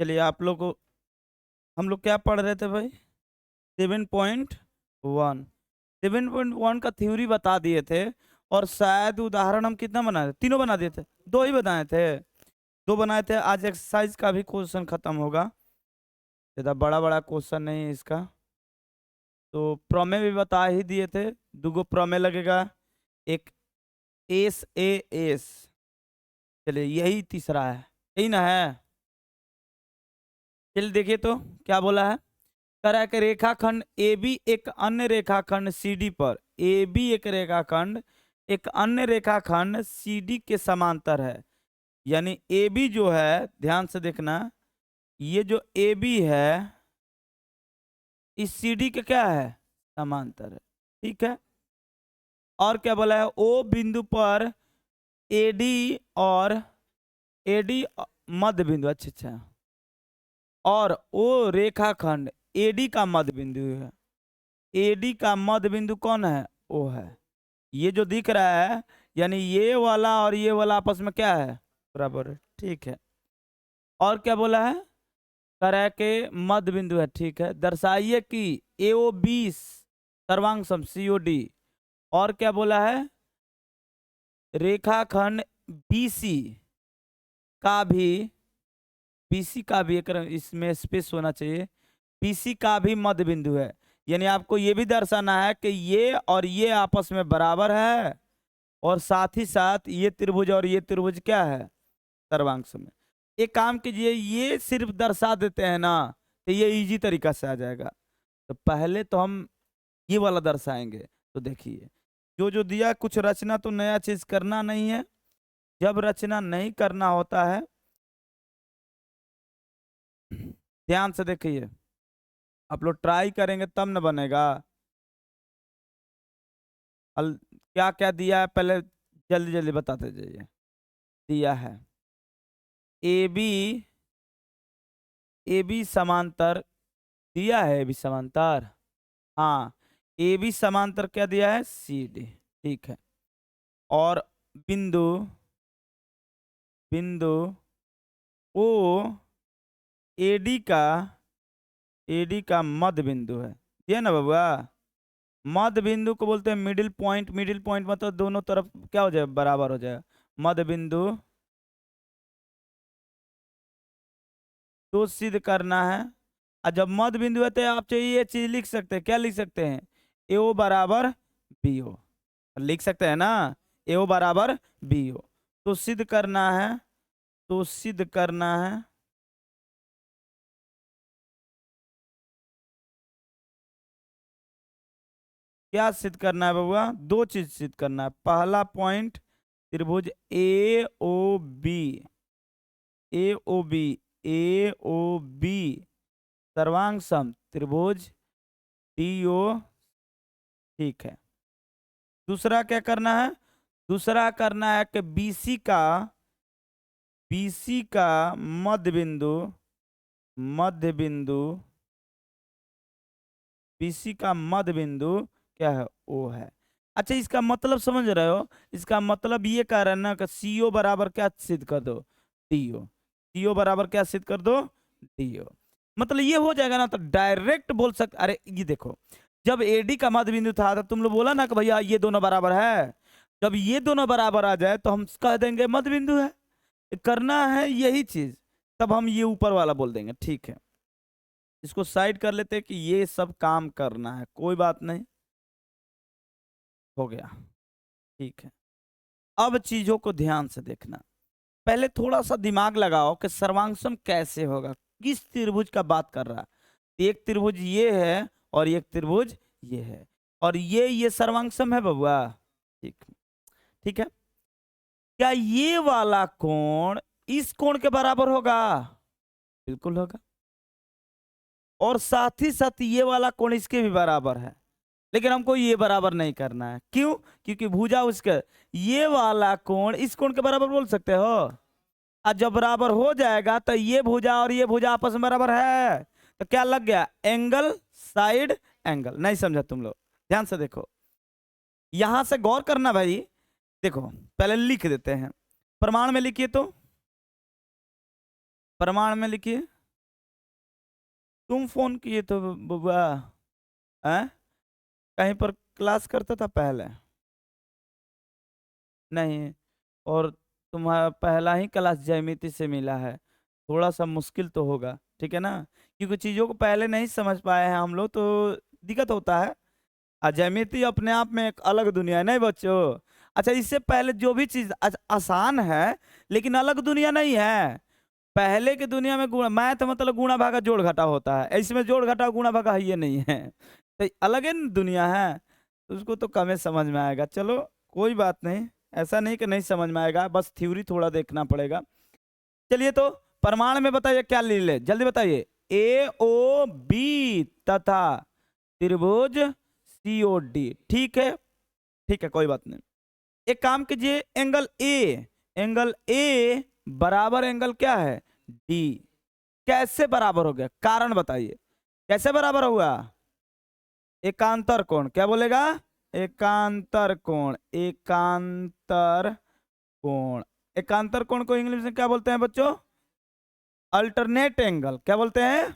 चलिए आप लोग को हम लोग क्या पढ़ रहे थे भाई? 7.1 7.1 का थ्योरी बता दिए थे। और शायद उदाहरण हम कितना बनाए थे? तीनों बना दिए थे, दो ही बनाए थे, दो बनाए थे। आज एक्सरसाइज का भी क्वेश्चन खत्म होगा, ज़्यादा बड़ा बड़ा क्वेश्चन नहीं है इसका। तो प्रमेय भी बता ही दिए थे, दूगो प्रमेय लगेगा, एक एस ए एस। चलिए यही तीसरा है, यही ना है? चलिए देखिए तो क्या बोला है। तरह के रेखाखंड ए बी एक अन्य रेखाखंड सी डी पर, ए बी एक रेखाखंड एक अन्य रेखाखंड सी डी के समांतर है। यानी ए बी जो है, ध्यान से देखना, ये जो ए बी है इस सी डी के क्या है? समांतर है। ठीक है। और क्या बोला है? ओ बिंदु पर एडी और एडी मध्य बिंदु, अच्छा अच्छा, और ओ रेखाखंड एडी का मध्य बिंदु है। एडी का मध्य बिंदु कौन है? ओ है। ये जो दिख रहा है, यानी ये वाला और ये वाला आपस में क्या है? बराबर है। ठीक है। और क्या बोला है? तरह के मध्य बिंदु है। ठीक है। दर्शाइए कि एओ 20 सर्वांग सम सीओडी। और क्या बोला है? रेखाखंड बीसी का भी, बीसी का भी एक इसमें स्पेस होना चाहिए, बीसी का भी मध्य बिंदु है। यानी आपको ये भी दर्शाना है कि ये और ये आपस में बराबर है, और साथ ही साथ ये त्रिभुज और ये त्रिभुज क्या है? सर्वांग सम है। एक काम कीजिए, ये सिर्फ दर्शा देते हैं ना, तो ये इजी तरीका से आ जाएगा। तो पहले तो हम ये वाला दर्शाएंगे। तो देखिए, जो जो दिया, कुछ रचना तो नया चीज करना नहीं है। जब रचना नहीं करना होता है, ध्यान से देखिए, आप लोग ट्राई करेंगे तब न बनेगा। क्या क्या दिया है पहले जल्दी जल्दी बताते जाइए। दिया है ए बी, ए बी समांतर दिया है, ए बी समांतर, हाँ, ए बी समांतर क्या दिया है? C D. ठीक है। और बिंदु, बिंदु ओ एडी का मध्य बिंदु है। ये ना बाबूआ, मध्य बिंदु को बोलते हैं मिडिल पॉइंट। मिडिल पॉइंट मतलब दोनों तरफ क्या हो जाए? बराबर हो जाए। मध्य बिंदु तो सिद्ध करना है। और जब मध्य बिंदु है तो आप चाहिए ये चीज लिख सकते हैं। क्या लिख सकते हैं? एओ बराबर बीओ, लिख सकते हैं ना, एओ बराबर बीओ। तो सिद्ध करना है, तो सिद्ध करना है, क्या सिद्ध करना है बबुआ? दो चीज सिद्ध करना है। पहला पॉइंट, त्रिभुज ए ओ बी, ए ओ बी, ए ओ बी सर्वांग सम त्रिभुज डी ओ। ठीक है। दूसरा क्या करना है? दूसरा करना है कि बीसी का, बीसी का मध्य बिंदु, मध्य बिंदु, बीसी का मध्य बिंदु क्या है? ओ है। अच्छा, इसका मतलब समझ रहे हो? इसका मतलब ये कह रहे हैं ना कि सीओ बराबर क्या सिद्ध कर दो? डीओ। सीओ बराबर क्या सिद्ध कर दो? डीओ। मतलब ये हो जाएगा ना, तो डायरेक्ट बोल सकते। अरे ये देखो, जब एडी का मध्य बिंदु था तो तुम लोग बोला ना कि भैया ये दोनों बराबर है। जब ये दोनों बराबर आ जाए तो हम कह देंगे मध्य बिंदु है। करना है यही चीज, तब हम ये ऊपर वाला बोल देंगे। ठीक है। इसको साइड कर लेते हैं कि ये सब काम करना है, कोई बात नहीं, हो गया। ठीक है। अब चीजों को ध्यान से देखना। पहले थोड़ा सा दिमाग लगाओ कि सर्वांगसम कैसे होगा, किस त्रिभुज का बात कर रहा है। एक त्रिभुज ये है और एक त्रिभुज ये है, और ये सर्वांगसम है बबुआ। ठीक, ठीक है। क्या ये वाला कोण इस कोण के बराबर होगा? बिल्कुल होगा। और साथ ही साथ ये वाला कोण इसके भी बराबर है। लेकिन हमको ये बराबर नहीं करना है। क्यों? क्योंकि भुजा उसके, ये वाला कोण इस कोण के बराबर बोल सकते हो। और जब बराबर हो जाएगा तो ये भुजा और ये भुजा आपस में बराबर है, तो क्या लग गया? Angle side angle. नहीं समझा तुम लोग? ध्यान से देखो, यहां से गौर करना भाई। देखो पहले लिख देते हैं, प्रमाण में लिखिए। तो प्रमाण में लिखिए, तुम फोन किए तो बुआ? हैं? कहीं पर क्लास करता था पहले? नहीं। और तुम्हारा पहला ही क्लास जयमिति से मिला है, थोड़ा सा मुश्किल तो होगा, ठीक है ना? क्योंकि चीजों को पहले नहीं समझ पाए हैं हम लोग, तो दिक्कत होता है। ज्यामिति अपने आप में एक अलग दुनिया है, नहीं बच्चों? अच्छा, इससे पहले जो भी चीज आसान है लेकिन अलग दुनिया नहीं है। पहले की दुनिया में गुणा मैथ मतलब गुणा भागा जोड़ घटा होता है, इसमें जोड़ घटा गुणा भागा है ये नहीं है, तो अलग है दुनिया है, तो उसको तो कम समझ में आएगा। चलो कोई बात नहीं, ऐसा नहीं कि नहीं समझ में आएगा, बस थ्योरी थोड़ा देखना पड़ेगा। चलिए तो प्रमाण में बताइए क्या ले ले, जल्दी बताइए। ए ओ बी तथा त्रिभुज सी ओ डी, ठीक है? ठीक है, कोई बात नहीं। एक काम कीजिए, एंगल ए बराबर एंगल क्या है? डी। कैसे बराबर हो गया, कारण बताइए कैसे बराबर हुआ? एकांतर कोण, क्या बोलेगा? एकांतर कोण, एकांतर कोण। एकांतर कोण को इंग्लिश में क्या बोलते हैं बच्चों? Alternate angle. क्या बोलते हैं?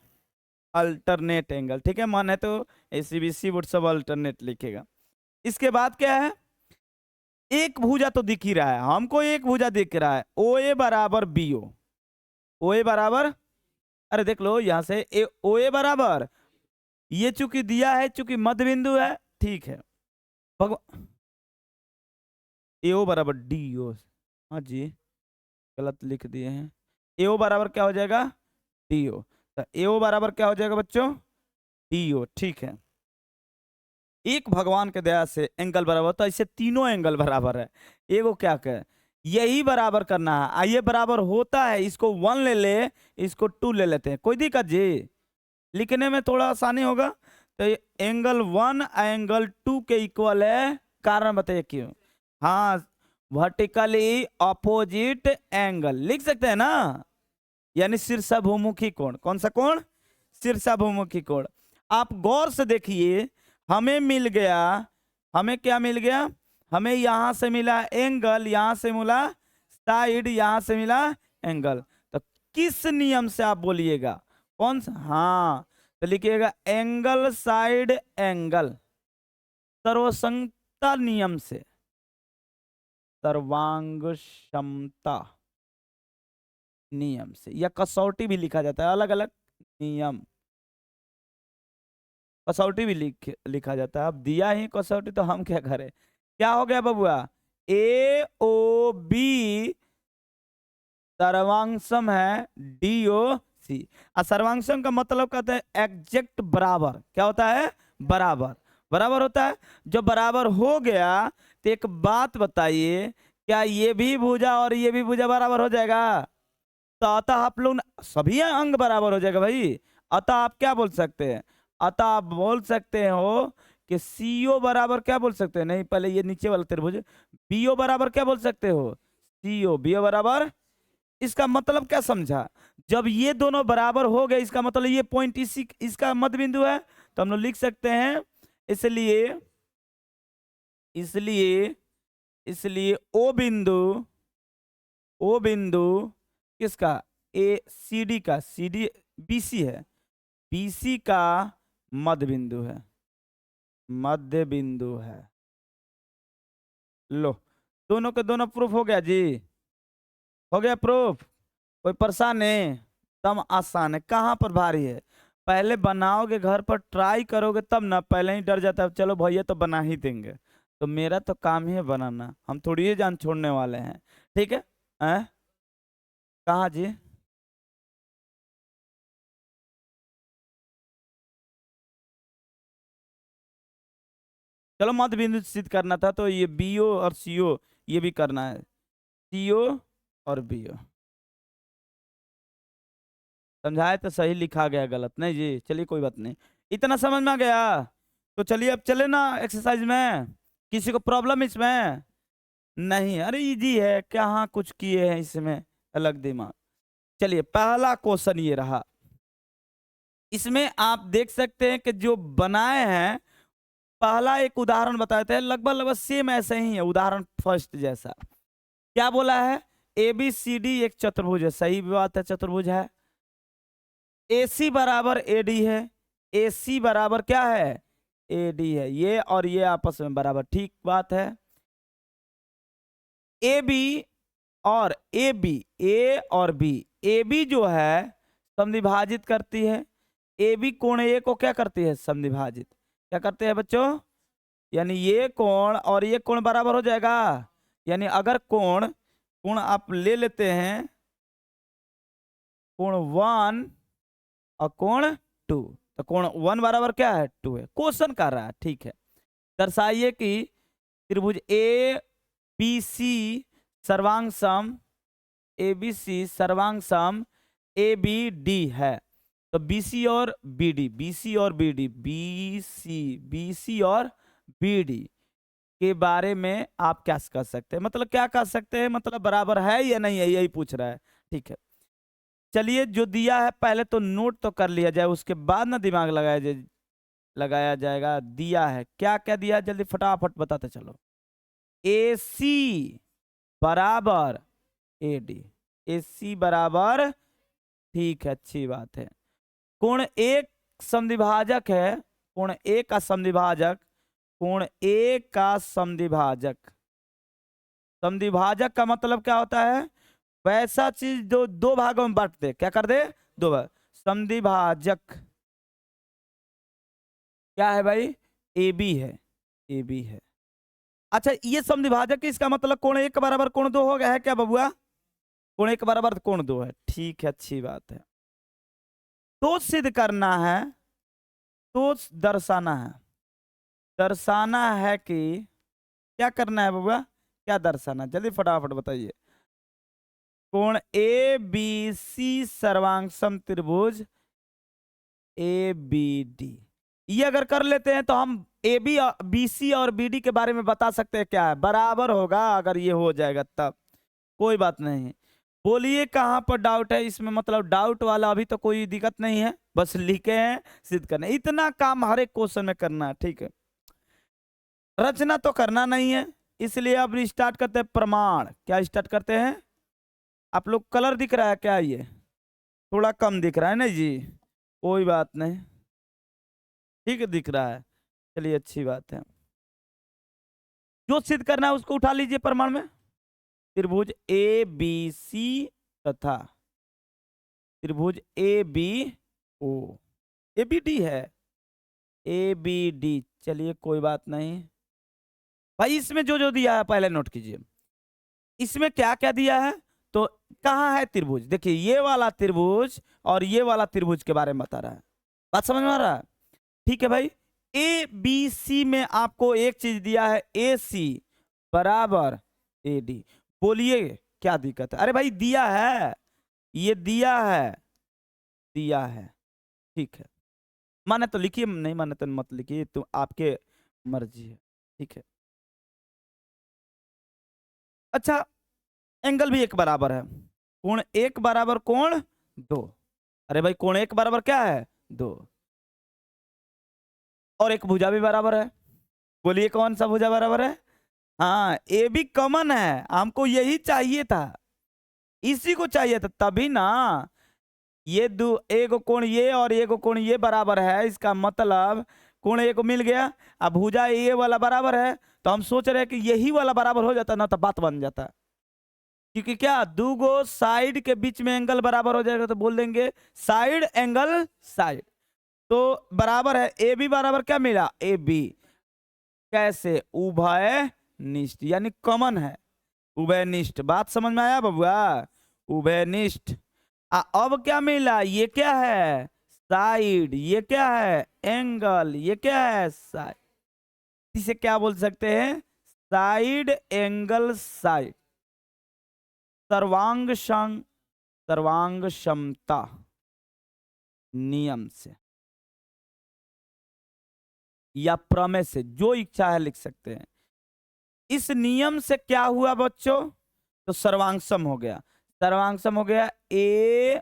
अल्टरनेट एंगल, ठीक है? मन है तो एसीबीसी बोर्ड सब अल्टरनेट लिखेगा। इसके बाद क्या है? एक भुजा तो दिख ही रहा है हमको, एक भुजा दिख रहा है, ओ ए बराबर बी ओ। ओ ए बराबर, अरे देख लो यहां से ओ ए बराबर, ये चूंकि दिया है, चूंकि मध्य बिंदु है, ठीक है? भगवान, ए ओ बराबर डी ओ, हाँ जी गलत लिख दिए हैं। ए ओ बराबर क्या हो जाएगा? D O. तो ए ओ बराबर क्या हो जाएगा बच्चों? डी ओ, ठीक है? एक भगवान के दया से एंगल बराबर, तो ऐसे तीनों एंगल बराबर है। एगो क्या कहे, यही बराबर करना है, आइए बराबर होता है, इसको 1 ले ले, इसको 2 ले लेते हैं, कोई दिक्कत जी? लिखने में थोड़ा आसानी होगा। तो एंगल 1 एंगल 2 के इक्वल है, कारण बताइए क्यों? हाँ, वर्टिकली ऑपोजिट एंगल लिख सकते हैं ना, यानी शीर्षाभिमुखी कोण। कौन सा कोण? शीर्षाभिमुखी कोण। आप गौर से देखिए, हमें मिल गया, हमें क्या मिल गया? हमें यहां से मिला एंगल, यहां से मिला साइड, यहां से मिला एंगल। तो किस नियम से आप बोलिएगा? कौन सा? हाँ, तो लिखिएगा एंगल साइड एंगल, सर्वसंगता नियम से, सर्वांग क्षमता नियम से, या कसौटी भी लिखा जाता है, अलग अलग नियम, कसौटी भी लिखा जाता है। अब दिया ही कसौटी तो हम क्या करें? क्या हो गया बबुआ? ए ओ बी सर्वांशम है डी ओ सी। सर्वांशम का मतलब कहते हैं एग्जैक्ट बराबर। क्या होता है? बराबर, बराबर होता है। जो बराबर हो गया, तो एक बात बताइए, क्या ये भी भुजा और ये भी भुजा बराबर हो जाएगा? तो अतः आप लोग सभी अंग बराबर हो जाएगा भाई। अतः आप क्या बोल सकते हैं? अतः आप बोल सकते हो कि सीओ बराबर क्या बोल सकते हैं? नहीं, पहले ये नीचे वाला त्रिभुज, बीओ बराबर क्या बोल सकते हो? सीओ। बीओ बराबर, इसका मतलब क्या समझा? जब ये दोनों बराबर हो गए, इसका मतलब ये पॉइंट इसी इसका मध्य बिंदु है, तो हम लोग लिख सकते हैं, इसलिए इसलिए इसलिए ओ बिंदु किसका? ए सी डी का, सी डी बीसी है, बीसी का मध्य बिंदु है, मध्य बिंदु है। लो, दोनों के दोनों प्रूफ हो गया जी, हो गया प्रूफ। कोई परेशान है? तब आसान है, कहाँ पर भारी है? पहले बनाओगे, घर पर ट्राई करोगे तब ना, पहले ही डर जाता है चलो भैया तो बना ही देंगे, तो मेरा तो काम ही है बनाना, हम थोड़ी ही जान छोड़ने वाले हैं, ठीक है? कहाँ जी? चलो मध्य बिंदु सिद्ध करना था, तो ये बीओ और सीओ ये भी करना है, सीओ और बीओ। समझाए तो सही, लिखा गया गलत नहीं जी? चलिए कोई बात नहीं, इतना समझ में आ गया। तो चलिए अब चले ना एक्सरसाइज में। किसी को प्रॉब्लम इसमें? नहीं, अरे इजी है, कहाँ कुछ किए हैं इसमें अलग दिमाग। चलिए पहला क्वेश्चन ये रहा, इसमें आप देख सकते हैं कि जो बनाए हैं, पहला एक उदाहरण बताते हैं, लगभग लगभग सेम ऐसे ही है, उदाहरण फर्स्ट जैसा। क्या बोला है? ए बी सी डी एक चतुर्भुज है, सही बात है, चतुर्भुज है। AC बराबर AD है, AC बराबर क्या है, AD है, ये और ये आपस में बराबर, ठीक बात है। AB और AB, A और B, AB जो है समद्विभाजित करती है, AB कोण A को क्या करती है, समद्विभाजित, क्या करते हैं बच्चों, यानी ये कोण और ये कोण बराबर हो जाएगा। यानी अगर कोण कोण आप ले लेते हैं, कोण 1 और कोण 2, तो कोण 1 बराबर क्या है, 2 है, क्वेश्चन कर रहा है, ठीक है। दर्शाइए कि त्रिभुज ए बी सी सर्वांग सम, ए बी सी सर्वांग सम ए बी डी है। तो बी सी और बी डी, बी सी और बी डी, बी सी और बी डी के बारे में आप क्या कर सकते हैं, मतलब क्या कर सकते हैं, मतलब बराबर है या नहीं है, यही पूछ रहा है, ठीक है। चलिए जो दिया है पहले तो नोट तो कर लिया जाए, उसके बाद ना दिमाग लगाया जाएगा। दिया है, क्या क्या दिया है, जल्दी फटाफट बताते चलो। AC बराबर AD, AC बराबर, ठीक है, अच्छी बात है। कोण एक समद्विभाजक है, कोण ए का समद्विभाजक, कोण ए का समद्विभाजक, समद्विभाजक का मतलब क्या होता है, वैसा चीज जो दो भागों में बांट दे, क्या कर दे, दो भाग, समद्विभाजक क्या है भाई, AB है, AB है। अच्छा ये समद्विभाजक, इसका मतलब कोण एक बराबर कोण दो हो गया है क्या बबुआ, कोण एक बराबर कोण दो है, ठीक है, अच्छी बात है। तो सिद्ध करना है, तो दर्शाना है कि क्या करना है बबुआ, क्या दर्शाना, जल्दी फटाफट बताइए। कोण ABC सर्वांग सम त्रिभुज ABD, ये अगर कर लेते हैं तो हम AB BC और BD के बारे में बता सकते हैं क्या है, बराबर होगा, अगर ये हो जाएगा तब कोई बात नहीं। बोलिए कहां पर डाउट है इसमें, मतलब डाउट वाला अभी तो कोई दिक्कत नहीं है, बस लिखे हैं सिद्ध करना, इतना काम हर एक क्वेश्चन में करना है, ठीक है। रचना तो करना नहीं है, इसलिए अब स्टार्ट करते हैं प्रमाण। क्या स्टार्ट करते हैं, आप लोग कलर दिख रहा है क्या, ये थोड़ा कम दिख रहा है ना जी, कोई बात नहीं, ठीक है, दिख रहा है, चलिए अच्छी बात है। जो सिद्ध करना है उसको उठा लीजिए प्रमाण में। त्रिभुज ABC तथा त्रिभुज ABO, ABD है, ABD, चलिए कोई बात नहीं भाई। इसमें जो जो दिया है पहले नोट कीजिए, इसमें क्या क्या दिया है, तो कहाँ है त्रिभुज, देखिए ये वाला त्रिभुज और ये वाला त्रिभुज के बारे में बता रहा है, बात समझ में आ रहा है, ठीक है भाई। ABC में आपको एक चीज दिया है, AC बराबर AD, बोलिए क्या दिक्कत है, अरे भाई दिया है, ये दिया है, ठीक है, माने तो लिखिए, नहीं माने तो मत लिखिए, तो आपके मर्जी है, ठीक है। अच्छा एंगल भी एक बराबर है, कोण एक बराबर कोण दो, अरे भाई कोण एक बराबर क्या है, दो, और एक भुजा भी बराबर है, बोलिए कौन सा भुजा बराबर है, हाँ ए भी कॉमन है, हमको यही चाहिए था, इसी को चाहिए था, तभी ना ये दो, एक कोण ये और एक कोण ये बराबर है, इसका मतलब कोण एक मिल गया, अब भुजा ये वाला बराबर है, तो हम सोच रहे हैं कि यही वाला बराबर हो जाता ना तो बात बन जाता, क्योंकि क्या दो गो साइड के बीच में एंगल बराबर हो जाएगा, तो बोल देंगे साइड एंगल साइड, तो बराबर है, ए बी बराबर क्या मिला, ए बी, कैसे, उभय निष्ठ, यानी कॉमन है, उभयनिष्ठ, बात समझ में आया बबुआ, उभयनिष्ठ। अब क्या मिला, ये क्या है साइड, ये क्या है एंगल, ये क्या है साइड, इसे क्या बोल सकते हैं, साइड एंगल साइड, सर्वांग क्षमता नियम से या प्रमेय से, जो इच्छा है लिख सकते हैं। इस नियम से क्या हुआ बच्चों, तो सर्वांगसम हो गया, सर्वांगसम हो गया ए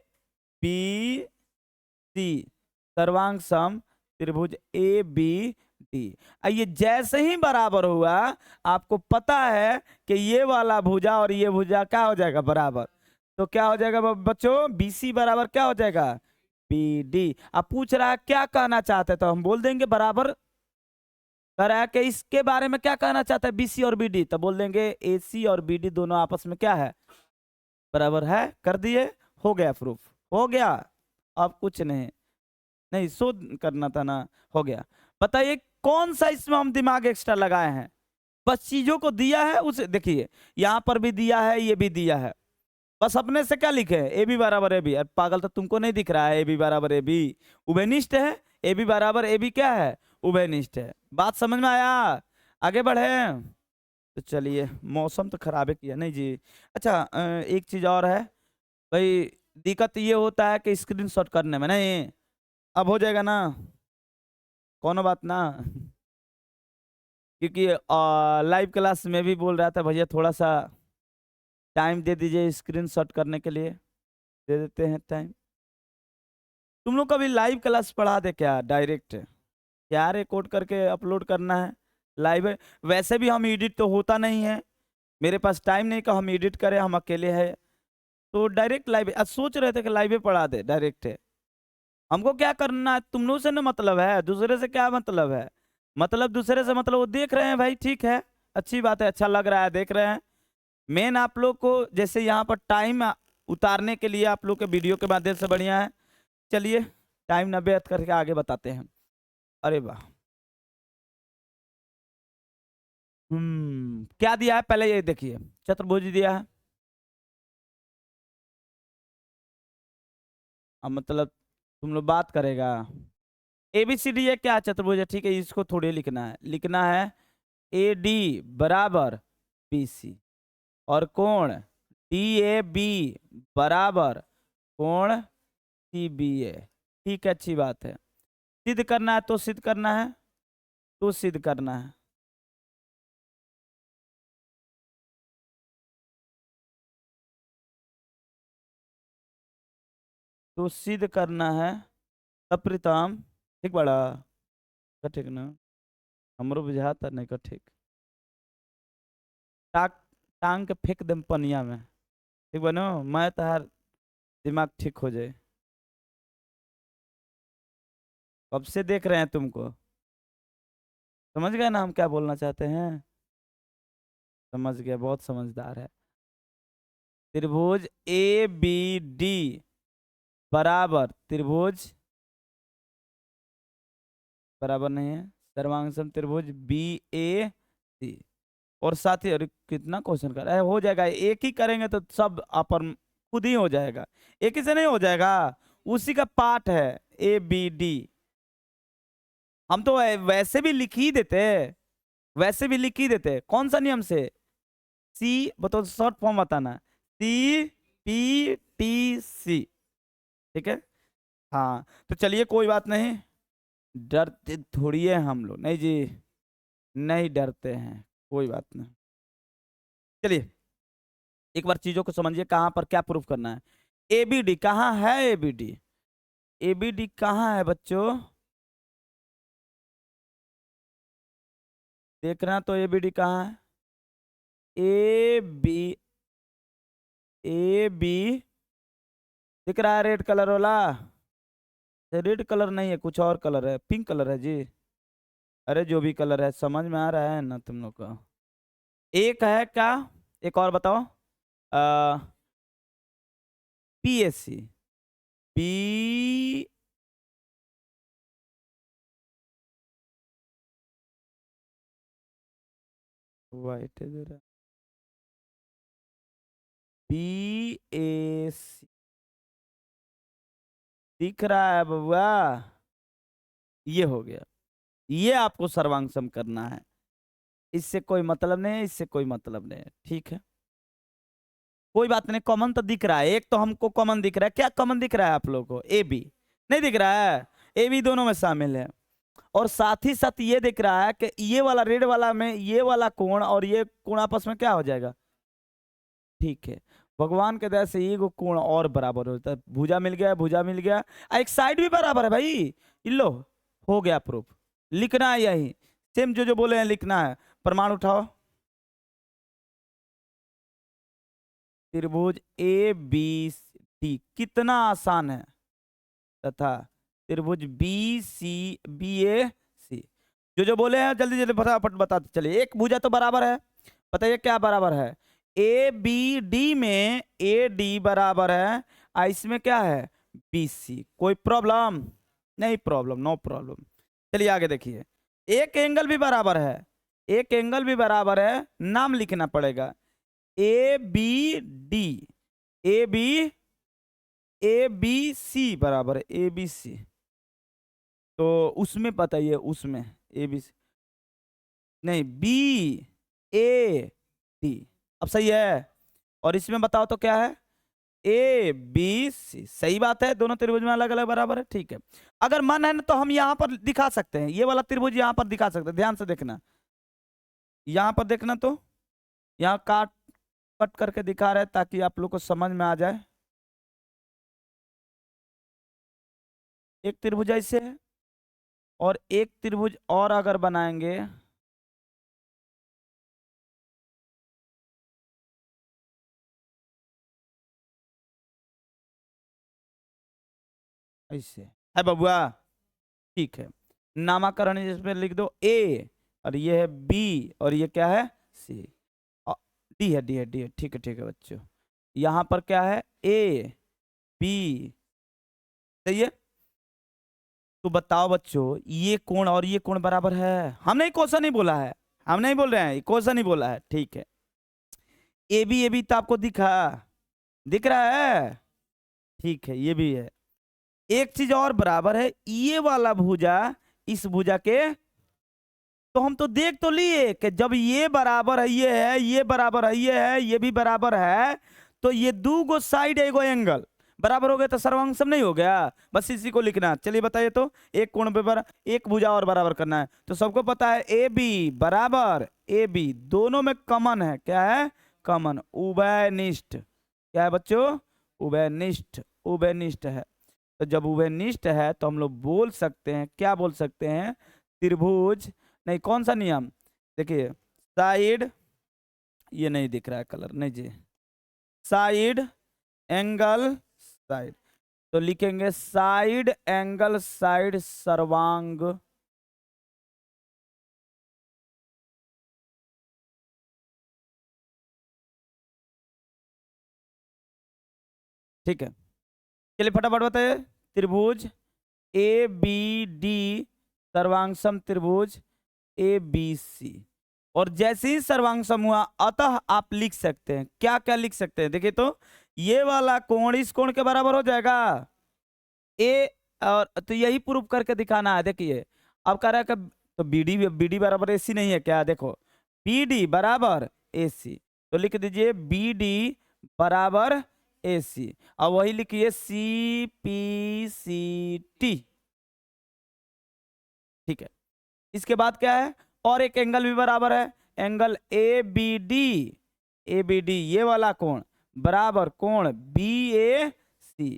बी सी, सर्वांगसम त्रिभुज ए बी डी। ये जैसे ही बराबर हुआ, आपको पता है कि ये वाला भुजा और ये भुजा क्या हो जाएगा बराबर, तो क्या हो जाएगा बच्चों, BC बराबर क्या हो जाएगा, बी डी। अब पूछ रहा है क्या कहना चाहते, तो हम बोल देंगे बराबर। कह रहा है कि इसके बारे में क्या कहना चाहता है बी सी और बी डी, तो बोल देंगे ए सी और बी डी दोनों आपस में क्या है, बराबर है। कर दिए, हो गया प्रूफ, हो गया। अब कुछ नहीं, नहीं शोध करना था ना, हो गया। बताइए कौन सा इसमें हम दिमाग एक्स्ट्रा लगाए हैं, बस चीजों को दिया है उसे देखिए, यहां पर भी दिया है, ये भी दिया है, बस अपने से क्या लिखे है, ए बी बराबर ए बी। अरे पागल, तो तुमको नहीं दिख रहा है ए बी बराबर ए बी उभयनिष्ठ है, ए बी बराबर ए बी क्या है, उभयनिष्ठ है। बात समझ में आया, आगे बढ़े। तो चलिए, मौसम तो खराब है किया नहीं जी। अच्छा एक चीज और है भाई, दिक्कत ये होता है कि स्क्रीनशॉट करने में, नहीं अब हो जाएगा ना, कोनो बात ना। क्योंकि लाइव क्लास में भी बोल रहा था भैया थोड़ा सा टाइम दे दीजिए स्क्रीनशॉट करने के लिए, दे देते हैं टाइम। तुम लोग कभी लाइव क्लास पढ़ा दे क्या, डायरेक्ट क्या रिकॉर्ड करके अपलोड करना है लाइव है? वैसे भी हम एडिट तो होता नहीं है, मेरे पास टाइम नहीं का हम एडिट करें, हम अकेले हैं, तो डायरेक्ट लाइव। आज सोच रहे थे कि लाइव पढ़ा दे डायरेक्ट है, हमको क्या करना है, तुम लोग से ना मतलब है, दूसरे से क्या मतलब है, मतलब दूसरे से मतलब वो देख रहे हैं भाई, ठीक है अच्छी बात है, अच्छा लग रहा है देख रहे हैं। मेन आप लोग को जैसे यहाँ पर टाइम उतारने के लिए आप लोग के वीडियो के माध्यम से बढ़िया है। चलिए टाइम ना व्यर्थ करके आगे बताते हैं। अरे वाह, क्या दिया है पहले ये देखिए, चतुर्भुज दिया है। अब मतलब तुम लोग बात करेगा, ए बी सी डी है क्या, चतुर्भुज है, ठीक है, इसको थोड़े लिखना है, लिखना है ए डी बराबर बी सी, और कोण डी ए बी बराबर कोण सी बी ए। ठीक है, अच्छी बात है। सिद्ध करना है तो सिद्ध करना है, तो सिद्ध करना है। तो सिद्ध करना है, तब प्रीतम ठीक बड़ा का ठीक ना, हमरो बुझाता नहीं का ठीक, टाक टांग के फेंक दे पनिया में, ठीक बनो, मैं तहार दिमाग ठीक हो जाए। कब से देख रहे हैं तुमको, समझ गए ना हम क्या बोलना चाहते हैं, समझ गया, बहुत समझदार है। त्रिभुज ए बी डी बराबर त्रिभुज, बराबर नहीं है, सर्वांगसम त्रिभुज बी ए सी। और साथ ही, अरे कितना क्वेश्चन कर रहा है, हो जाएगा, एक ही करेंगे तो सब अपन खुद ही हो जाएगा, एक ही से नहीं हो जाएगा, उसी का पार्ट है ए बी डी। हम तो वैसे भी लिख ही देते, वैसे भी लिख ही देते, कौन सा नियम से, सी बताओ, शॉर्ट फॉर्म बताना, सी पी टी सी, ठीक है। हाँ तो चलिए कोई बात नहीं, डरते थोड़ी है हम लोग, नहीं जी नहीं डरते हैं, कोई बात नहीं। चलिए एक बार चीजों को समझिए, कहां पर क्या प्रूफ करना है। एबीडी कहाँ है, एबीडी, एबीडी कहाँ है बच्चों, देखना तो एबीडी कहाँ है, ए बी, ए बी दिख रहा है रेड कलर वाला, रेड कलर नहीं है, कुछ और कलर है, पिंक कलर है जी। अरे जो भी कलर है, समझ में आ रहा है ना तुम लोग को। एक है क्या, एक और बताओ, P S C, P, white है जरा, पी ए सी दिख रहा है बबुआ, ये हो गया, ये आपको सर्वांगसम करना है, इससे कोई मतलब नहीं है, इससे कोई मतलब नहीं है, ठीक है कोई बात नहीं। कॉमन तो दिख रहा है, एक तो हमको कॉमन दिख रहा है, क्या कॉमन दिख रहा है आप लोगों को, ए बी नहीं दिख रहा है, ए बी दोनों में शामिल है। और साथ ही साथ ये दिख रहा है कि ये वाला रेड वाला में ये वाला कोण और ये कोण आपस में क्या हो जाएगा, ठीक है, भगवान के दया से ये कोण और बराबर होता है, भुजा मिल गया, भुजा मिल गया, एक साइड भी बराबर है भाई, लो हो गया प्रूफ। लिखना है यही, सेम जो जो बोले हैं लिखना है, प्रमाण उठाओ। त्रिभुज ए बी डी, कितना आसान है, तथा त्रिभुज बी सी बी ए सी। जो बोले हैं जल्दी जल्दी फटाफट बताते चलिए। एक भुजा तो बराबर है, बताइए क्या बराबर है? ए बी डी में ए डी बराबर है, इसमें क्या है? B C. कोई प्रॉब्लम? नहीं प्रॉब्लम, नो प्रॉब्लम। चलिए आगे देखिए। एक एंगल भी बराबर है, एक एंगल भी बराबर है, नाम लिखना पड़ेगा। A B D, A B C बराबर है ए बी सी। तो उसमें बताइए, उसमें ए बी सी नहीं, बी ए डी। अब सही है। और इसमें बताओ तो क्या है? A B C. सही बात है, दोनों त्रिभुज में अलग अलग बराबर है। ठीक है, अगर मन है ना तो हम यहां पर दिखा सकते हैं, ये वाला त्रिभुज यहां पर दिखा सकते हैं। ध्यान से देखना, यहां पर देखना, तो यहां काट कट करके दिखा रहे ताकि आप लोग को समझ में आ जाए। एक त्रिभुज ऐसे है और एक त्रिभुज और अगर बनाएंगे ऐसे है बबुआ। ठीक है, नामकरण इसमें लिख दो ए, और ये है बी, और ये क्या है? सी। डी है, डी है, डी है। ठीक है, ठीक है बच्चों, यहाँ पर क्या है? A B. सही है। तो बताओ बच्चों, ये कोण और ये कोण बराबर है? हमने क्वेश्चन नहीं बोला है, हम नहीं बोल रहे हैं, क्वेश्चन ही बोला है। ठीक है, ए बी तो आपको दिख रहा है? ठीक है, ये भी है। एक चीज और बराबर है, ये वाला भुजा इस भुजा के, तो हम तो देख तो लिए कि जब ये बराबर है, ये है, ये बराबर है, ये है, ये भी बराबर है, तो ये दो गो साइड एगो एंगल बराबर हो गए तो सर्वांग सम नहीं हो गया? बस इसी को लिखना। चलिए बताइए तो, एक कोण पे एक भुजा और बराबर करना है। तो सबको पता है ए बी बराबर ए बी, दोनों में कॉमन है। क्या है? कॉमन, उभयनिष्ठ। क्या है बच्चों? उभयनिष्ठ, उभयनिष्ठ है। तो जब उभयनिष्ठ है तो हम लोग बोल सकते हैं, क्या बोल सकते हैं? त्रिभुज नहीं, कौन सा नियम? देखिए, साइड, ये नहीं दिख रहा है कलर, नहीं जी, साइड एंगल साइड। तो लिखेंगे साइड एंगल साइड सर्वांग। ठीक है, चलिए फटाफट बताइए। त्रिभुज ए बी डी सर्वांगसम त्रिभुज ए बी सी। और जैसे ही सर्वांगसम हुआ, अतः आप लिख सकते हैं, क्या क्या लिख सकते हैं? देखिए तो, ये वाला कोण इस कोण के बराबर हो जाएगा ए, और तो यही प्रूफ करके दिखाना है। देखिए, अब कह रहा है कि तो बी डी बराबर ए सी नहीं है क्या? देखो, बी डी बराबर ए सी, तो लिख दीजिए बी डी बराबर ए सी। अब वही लिखिए सी पी सी टी। ठीक है, इसके बाद क्या है? और एक एंगल भी बराबर है, angle A B D. A B D ये वाला कोण बराबर कोण बी ए सी,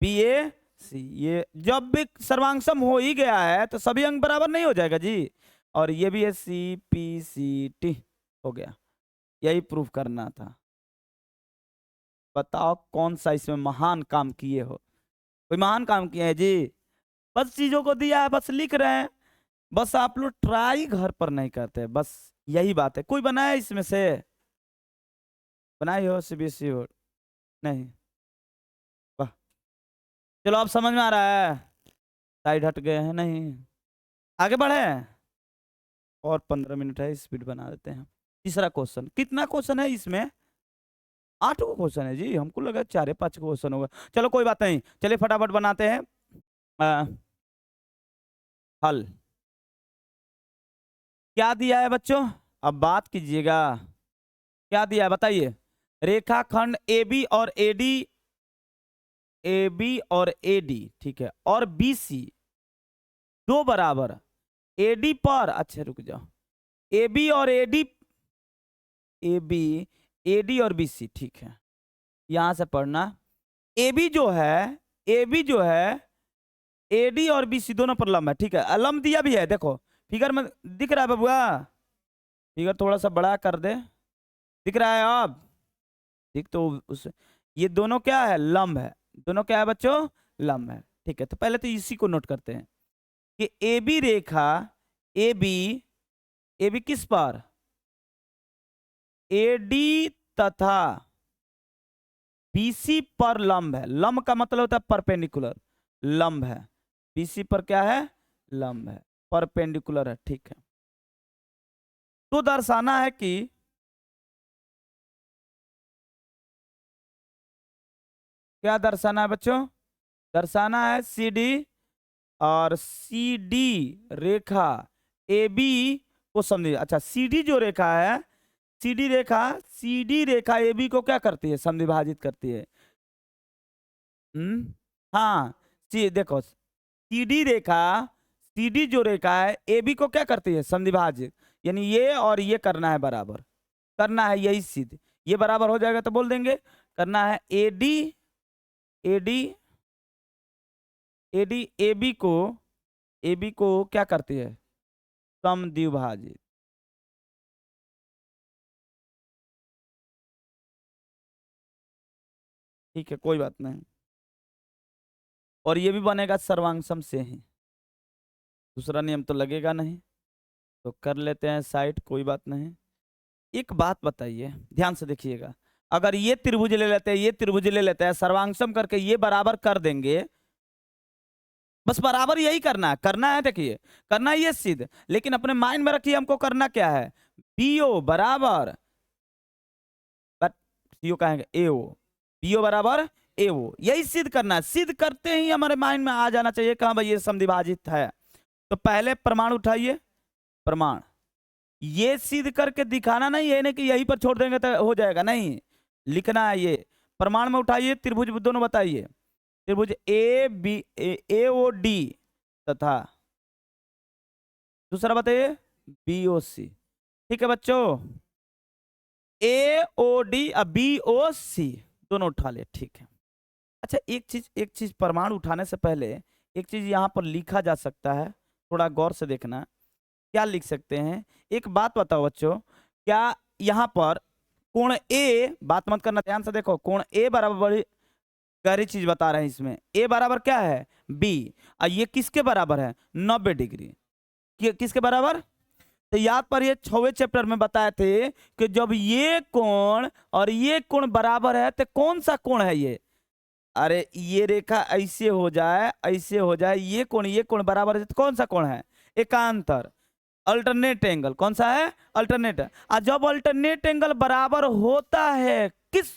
बी ए सी। ये जब भी सर्वांगसम हो ही गया है तो सभी अंग बराबर नहीं हो जाएगा जी। और ये भी है सी पी सी टी, हो गया। यही प्रूफ करना था। बताओ कौन सा इसमें महान काम किए हो? कोई महान काम किया है जी? बस चीजों को दिया है, बस लिख रहे हैं। बस आप लोग ट्राई घर पर नहीं करते, बस यही बात है। कोई बनाया इसमें से? बनाई हो सीबीएसई बोर्ड? नहीं, वाह। चलो अब समझ में आ रहा है, साइड हट गए हैं नहीं। आगे बढ़े, और 15 मिनट है, स्पीड बना देते हैं। तीसरा क्वेश्चन, कितना क्वेश्चन है इसमें? 8 को क्वेश्चन है जी, हमको लगा 4-5 क्वेश्चन होगा। चलो कोई बात नहीं, चलिए फटाफट बनाते हैं हल। क्या दिया है बच्चों? अब बात कीजिएगा, क्या दिया है बताइए। रेखाखंड ए बी और ए डी, ए बी और ए डी, ठीक है, और बी सी दो बराबर ए डी पर, अच्छा रुक जाओ, ए बी और A D, A B A D और बी सी, ठीक है। यहां से पढ़ना, ए बी जो है, ए बी जो है ए डी और बी सी दोनों पर लंब है। ठीक है, लंब दिया भी है, देखो फिगर में दिख रहा है बबुआ, फिगर थोड़ा सा बड़ा कर दे, दिख रहा है अब? दिख तो उस, ये दोनों क्या है? लंब है। दोनों क्या है बच्चों? लंब है। ठीक है, तो पहले तो इसी को नोट करते हैं कि A B Rekha A B किस पर, एडी तथा बीसी पर लंब है। लंब का मतलब होता है परपेंडिकुलर, लंब है। बीसी पर क्या है, लंब है, परपेंडिकुलर है। ठीक है, तो दर्शाना है कि क्या दर्शाना है बच्चों, दर्शाना है सी डी और सी डी रेखा ए बी को समझिए। अच्छा, सी डी जो रेखा है, सी डी रेखा ए बी को क्या करती है, समविभाजित करती है। हाँ, देखो सीडी रेखा, सीडी जो रेखा है ए बी को क्या करती है, समविभाजित। यानी ये और ये करना है बराबर, करना है यही सिद्ध, ये बराबर हो जाएगा तो बोल देंगे। करना है AD AD AD A B को क्या करती है, समद्विभाजित। ठीक है, कोई बात नहीं। और ये भी बनेगा सर्वांगसम से ही, दूसरा नियम तो लगेगा नहीं, तो कर लेते हैं साइड, कोई बात नहीं। एक बात बताइए, ध्यान से देखिएगा, अगर ये त्रिभुज ले लेते हैं, ये त्रिभुज ले लेते हैं, सर्वांगसम करके ये बराबर कर देंगे, बस बराबर यही करना है देखिए, करना है ये सिद्ध। लेकिन अपने माइंड में रखिए हमको करना क्या है, बीओ बराबर, सीओ कहेंगे एओ, बीओ बराबर एओ, यही सिद्ध करना है। सिद्ध करते ही हमारे माइंड में आ जाना चाहिए कहां भाई ये समद्विभाजित है। तो पहले प्रमाण उठाइए, प्रमाण, ये सिद्ध करके दिखाना नहीं है, नहीं कि यहीं पर छोड़ देंगे तो हो जाएगा, नहीं, लिखना है। ये प्रमाण में उठाइए, त्रिभुज दोनों बताइए, त्रिभुज ए बी ए ओ डी तथा दूसरा बताइए बी ओ सी। ठीक है बच्चों, ए ओ डी और बी ओ सी दोनों उठा ले। ठीक है, अच्छा एक चीज प्रमाण उठाने से पहले एक चीज यहाँ पर लिखा जा सकता है, थोड़ा गौर से देखना। क्या लिख सकते हैं, एक बात बताओ बच्चों, क्या यहाँ पर कोण ए, बात मत करना, ध्यान से देखो, कोण ए बराबर, बड़ी गहरी चीज बता रहे हैं इसमें, ए बराबर क्या है, बी, और ये किसके बराबर है, 90 डिग्री। किसके बराबर, तो याद पर ये 6वें चैप्टर में बताए थे कि जब ये कोण और ये कोण बराबर है तो कौन सा कोण है ये, अरे ये रेखा ऐसे हो जाए, ऐसे हो जाए, ये कोण बराबर है तो कौन सा कोण है, एकांतर, अल्टरनेट एंगल। कौन सा है, अल्टरनेट। और जब अल्टरनेट एंगल बराबर होता है किस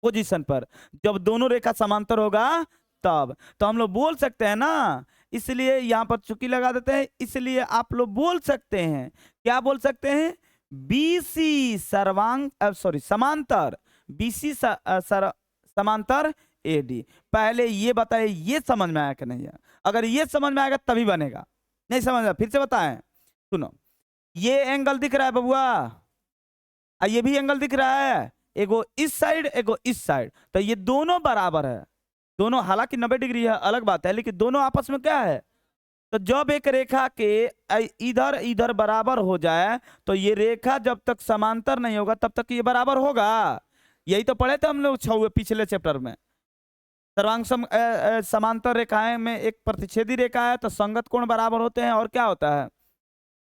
पोजीशन पर, जब दोनों रेखा समांतर होगा तब। तो हम लोग बोल सकते हैं ना, इसलिए यहां पर चुकी लगा देते हैं, इसलिए आप लोग बोल सकते हैं, क्या बोल सकते हैं, बीसी समांतर, बीसी समांतर एडी। पहले ये बताए, ये समझ में आया कि नहीं है, अगर ये समझ में आएगा तभी बनेगा, नहीं समझ में, फिर से बताएं, सुनो, ये एंगल दिख रहा है बबुआ, ये भी एंगल दिख रहा है, एगो इस साइड एगो इस साइड, तो ये दोनों बराबर है, दोनों, हालांकि 90 डिग्री है अलग बात है, लेकिन दोनों आपस में क्या है, तो जब एक रेखा के इधर इधर बराबर हो जाए, तो ये रेखा जब तक समांतर नहीं होगा तब तक ये बराबर होगा। यही तो पढ़े थे हम लोग पिछले चैप्टर में, सर्वांग समांतर रेखाएं में एक प्रतिच्छेदी रेखा है तो संगत कोण बराबर होते हैं, और क्या होता है,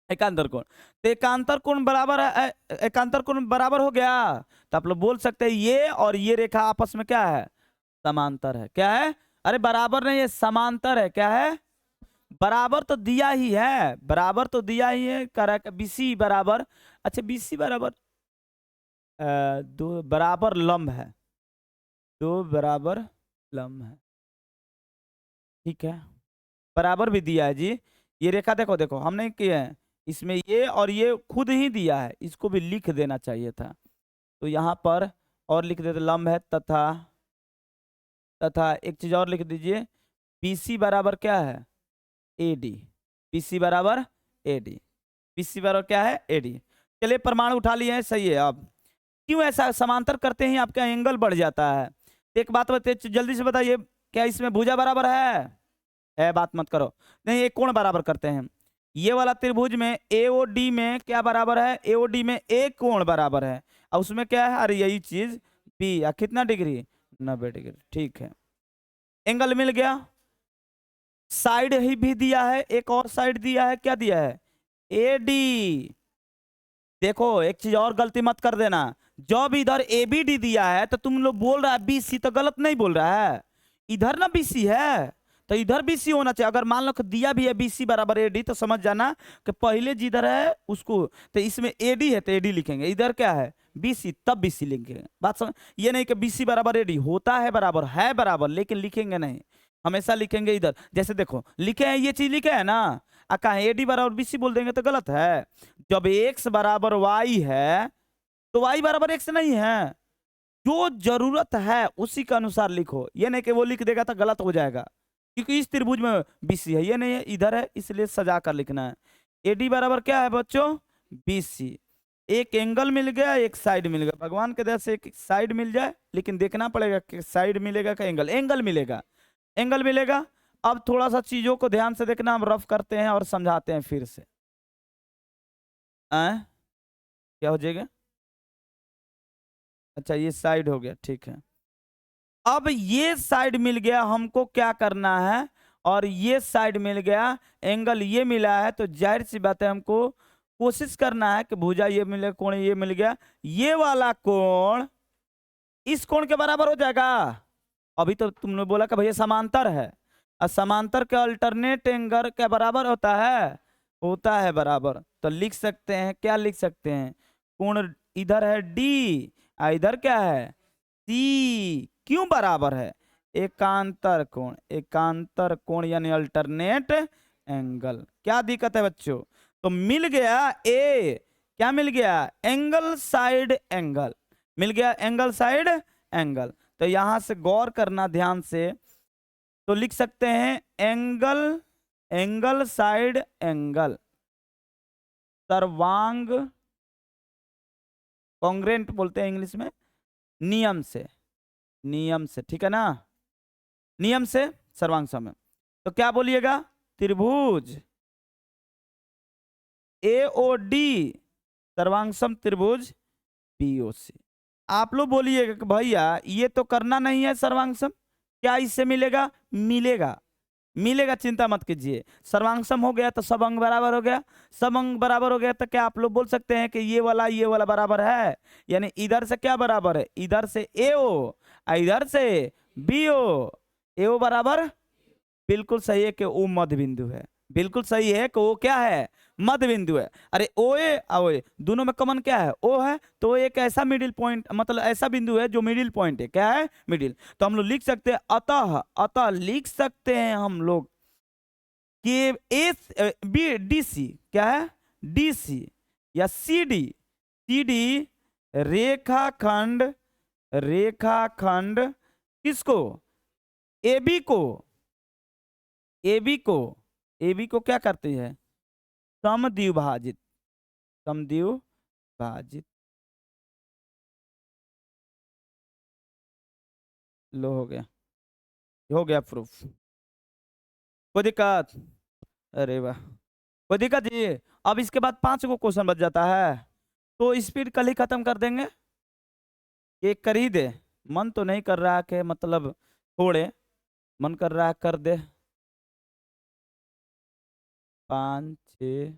एकांतर कोण। तो एकांतर कोण बराबर है, एकांतर कोण बराबर हो गया, तो आप लोग बोल सकते हैं ये और ये रेखा आपस में क्या है, समांतर है। क्या है, अरे बराबर नहीं है, समांतर है। क्या है, बराबर तो दिया ही है, बराबर तो दिया ही है, कर बीसी बराबर, अच्छा बीसी बराबर दो बराबर लंब है, दो बराबर लंब है, ठीक है, बराबर भी दिया है जी। ये रेखा देखो देखो हमने किया है, इसमें ये और ये खुद ही दिया है, इसको भी लिख देना चाहिए था, तो यहाँ पर और लिख देते, लंब है तथा, तथा एक चीज और लिख दीजिए, BC बराबर क्या है, AD, BC बराबर AD, BC बराबर क्या है, AD। चलिए प्रमाण उठा लिए हैं, सही है। अब क्यों ऐसा समांतर करते ही आपका एंगल बढ़ जाता है, एक बात बताइए जल्दी से बताइए, क्या इसमें भुजा बराबर है, बात मत करो, नहीं एक कोण बराबर करते हैं, ये वाला त्रिभुज में AOD में क्या बराबर है, AOD में एक कोण बराबर है, और उसमें क्या है, अरे यही चीज B, कितना डिग्री, 90 डिग्री, ठीक है, एंगल मिल गया। साइड ही भी दिया है, एक और साइड दिया है, क्या दिया है, एडी। देखो एक चीज और गलती मत कर देना, जब इधर एबीडी दिया है तो तुम लोग बोल रहा है बीसी, तो गलत नहीं बोल रहा है, इधर ना बीसी है तो इधर बीसी होना चाहिए। अगर मान लो कि दिया भी है बीसी बराबर एडी, तो समझ जाना कि पहले जिधर है उसको, तो इसमें एडी है तो एडी लिखेंगे, इधर क्या है बीसी तब बीसी लिखेंगे। बात समझ, ये नहीं कि बीसी बराबर एडी होता है बराबर, लेकिन लिखेंगे नहीं, हमेशा लिखेंगे इधर। जैसे देखो लिखे हैं, ये चीज लिखे है ना, कहा एडी बराबर बीसी बोल देंगे तो गलत है। जब x बराबर y है तो y बराबर x नहीं है, जो जरूरत है उसी के अनुसार लिखो, ये नहीं कि वो लिख देगा तो गलत हो जाएगा, क्योंकि इस त्रिभुज में बीसी है, ये नहीं है इधर है, इसलिए सजा कर लिखना है। एडी बराबर क्या है बच्चों, बीसी। एक एंगल मिल गया, एक साइड मिल गया, भगवान के दया से एक साइड मिल जाए, लेकिन देखना पड़ेगा कि साइड मिलेगा कि एंगल, एंगल मिलेगा, एंगल मिलेगा। अब थोड़ा सा चीजों को ध्यान से देखना, हम रफ करते हैं और समझाते हैं फिर से। क्या हो जाएगा, अच्छा ये साइड हो गया, ठीक है। अब ये साइड मिल गया, हमको क्या करना है, और ये साइड मिल गया, एंगल ये मिला है, तो जाहिर सी बात है हमको कोशिश करना है कि भुजा ये मिले, कोण ये मिल गया, ये वाला कोण इस कोण के बराबर हो जाएगा। अभी तो तुमने बोला कि भैया समांतर है, और समांतर के अल्टरनेट एंगल के बराबर होता है बराबर, तो लिख सकते हैं, क्या लिख सकते हैं, कोण इधर है डी, इधर क्या है सी, क्यों बराबर है, एकांतर कोण यानी अल्टरनेट एंगल। क्या दिक्कत है बच्चों, तो मिल गया ए, क्या मिल गया, एंगल साइड एंगल मिल गया, एंगल साइड एंगल। तो यहां से गौर करना ध्यान से, तो लिख सकते हैं एंगल साइड एंगल सर्वांग कॉन्ग्रेंट बोलते हैं इंग्लिश में, नियम से, ठीक है ना, नियम से सर्वांग समय। तो क्या बोलिएगा, त्रिभुज एओडी सर्वांगसम त्रिभुज बीओसी। आप लोग बोलिएगा कि भैया ये तो करना नहीं है सर्वांगसम, क्या इससे मिलेगा, मिलेगा, चिंता मत कीजिए। सर्वांगसम हो गया तो सब अंग बराबर हो गया, सब अंग बराबर हो गया, तो क्या आप लोग बोल सकते हैं कि ये वाला बराबर है, यानी इधर से क्या बराबर है, इधर से एओ, इधर से बीओ, एओ बराबर, बिल्कुल सही है कि ओ मध्य बिंदु है, बिल्कुल सही है कि वो क्या है, मध्य बिंदु है। अरे ओए ओए दोनों में कॉमन क्या है, ओ है, तो एक ऐसा मिडिल पॉइंट, मतलब ऐसा बिंदु है जो मिडिल पॉइंट है, क्या है मिडिल। तो हम लोग लिख सकते हैं, अतः लिख सकते हैं हम लोग कि ए बी डी सी क्या है, डी सी या सी डी रेखाखंड किसको, एबी को क्या करती है, समद्विभाजित, लो हो गया प्रूफ, कोई दिक्कत, अरे वाह कोई दिक्कत जी। अब इसके बाद 5 को क्वेश्चन बच जाता है, तो स्पीड कल ही खत्म कर देंगे, एक कर ही दे, मन तो नहीं कर रहा कि मतलब थोड़े, मन कर रहा है कर दे, 5 6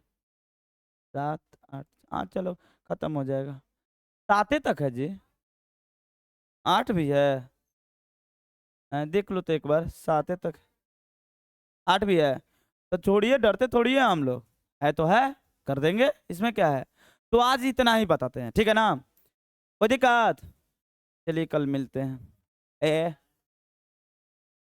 7 8, हाँ चलो खत्म हो जाएगा, 7 तक है जी, 8 भी है, देख लो तो एक बार, 7 तक 8 भी है, तो छोड़िए, डरते थोड़ी है हम लोग, है तो है, कर देंगे, इसमें क्या है। तो आज इतना ही बताते हैं, ठीक है ना, कोई दिक्कत, चलिए कल मिलते हैं।